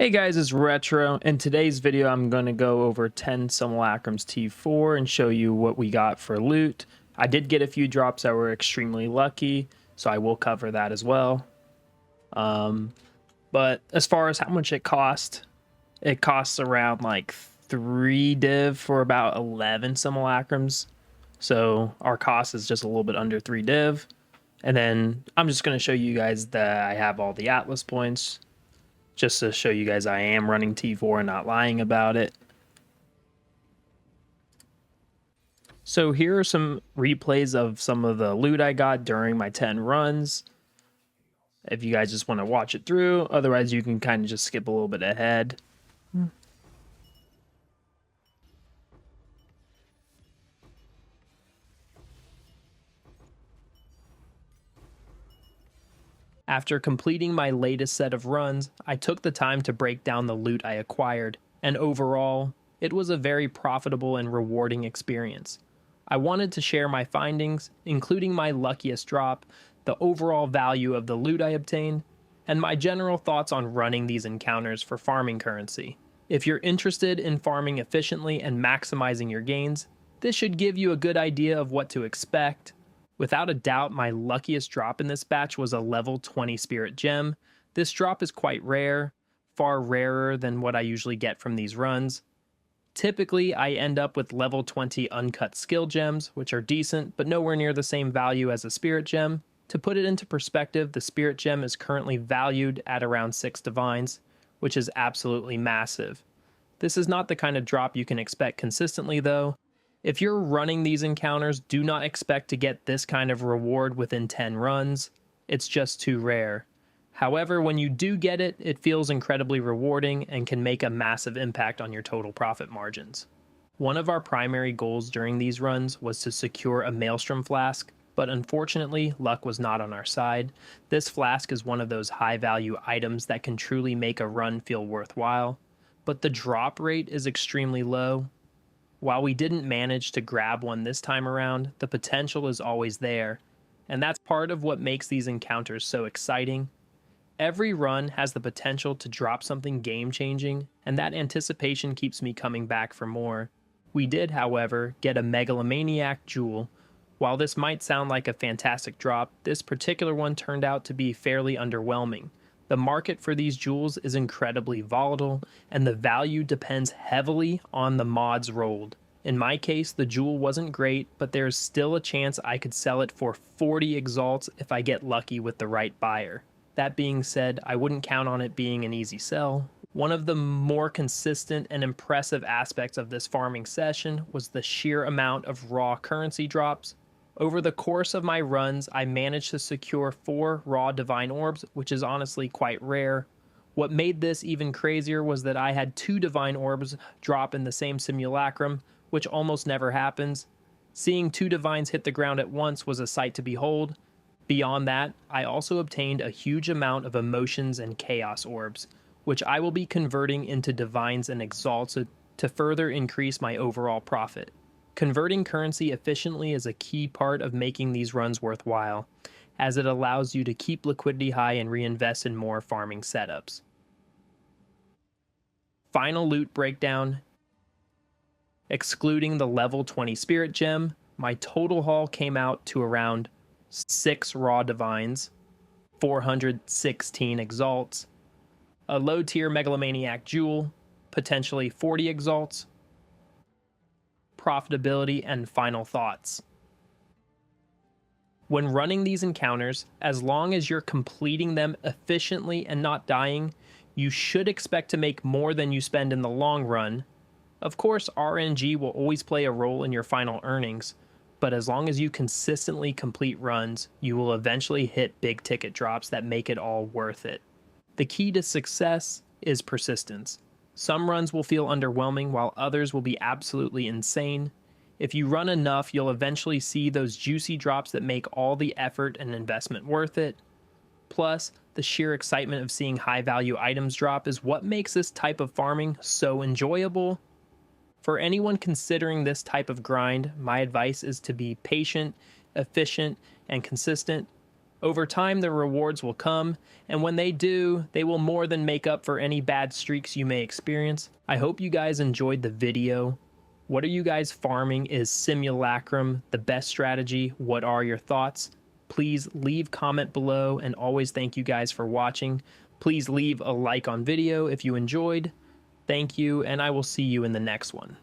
Hey guys, it's Retro. In today's video, I'm going to go over 10 Simulacrums T4 and show you what we got for loot. I did get a few drops that were extremely lucky, so I will cover that as well. But as far as how much it costs around like 3 div for about 11 Simulacrums. So our cost is just a little bit under 3 div. And then I'm just going to show you guys that I have all the Atlas points, just to show you guys I am running T4 and not lying about it. So here are some replays of some of the loot I got during my 10 runs. If you guys just want to watch it through, otherwise you can kind of just skip a little bit ahead. After completing my latest set of runs, I took the time to break down the loot I acquired, and overall, it was a very profitable and rewarding experience. I wanted to share my findings, including my luckiest drop, the overall value of the loot I obtained, and my general thoughts on running these encounters for farming currency. If you're interested in farming efficiently and maximizing your gains, this should give you a good idea of what to expect. Without a doubt, my luckiest drop in this batch was a level 20 spirit gem. This drop is quite rare, far rarer than what I usually get from these runs. Typically, I end up with level 20 uncut skill gems, which are decent, but nowhere near the same value as a spirit gem. To put it into perspective, the spirit gem is currently valued at around 6 divines, which is absolutely massive. This is not the kind of drop you can expect consistently though. If you're running these encounters, do not expect to get this kind of reward within 10 runs. It's just too rare. However, when you do get it, it feels incredibly rewarding and can make a massive impact on your total profit margins. One of our primary goals during these runs was to secure a Maelstrom Flask, but unfortunately, luck was not on our side. This flask is one of those high-value items that can truly make a run feel worthwhile, but the drop rate is extremely low. While we didn't manage to grab one this time around, the potential is always there, and that's part of what makes these encounters so exciting. Every run has the potential to drop something game-changing, and that anticipation keeps me coming back for more. We did, however, get a Megalomaniac Jewel. While this might sound like a fantastic drop, this particular one turned out to be fairly underwhelming. The market for these jewels is incredibly volatile, and the value depends heavily on the mods rolled. In my case, the jewel wasn't great, but there's still a chance I could sell it for 40 Exalts if I get lucky with the right buyer. That being said, I wouldn't count on it being an easy sell. One of the more consistent and impressive aspects of this farming session was the sheer amount of raw currency drops. Over the course of my runs, I managed to secure 4 raw Divine Orbs, which is honestly quite rare. What made this even crazier was that I had 2 Divine Orbs drop in the same Simulacrum, which almost never happens. Seeing 2 Divines hit the ground at once was a sight to behold. Beyond that, I also obtained a huge amount of Emotions and Chaos Orbs, which I will be converting into Divines and Exalts to further increase my overall profit. Converting currency efficiently is a key part of making these runs worthwhile, as it allows you to keep liquidity high and reinvest in more farming setups. Final loot breakdown. Excluding the level 20 spirit gem, my total haul came out to around 6 raw divines, 416 exalts, a low tier Megalomaniac Jewel, potentially 40 exalts, profitability, and final thoughts. When running these encounters, as long as you're completing them efficiently and not dying, you should expect to make more than you spend in the long run. Of course, RNG will always play a role in your final earnings, but as long as you consistently complete runs, you will eventually hit big ticket drops that make it all worth it. The key to success is persistence. Some runs will feel underwhelming while others will be absolutely insane. If you run enough, you'll eventually see those juicy drops that make all the effort and investment worth it. Plus, the sheer excitement of seeing high value items drop is what makes this type of farming so enjoyable. For anyone considering this type of grind, my advice is to be patient, efficient, and consistent. Over time, the rewards will come, and when they do, they will more than make up for any bad streaks you may experience. I hope you guys enjoyed the video. What are you guys farming? Is Simulacrum the best strategy? What are your thoughts? Please leave comment below, and always thank you guys for watching. Please leave a like on video if you enjoyed. Thank you, and I will see you in the next one.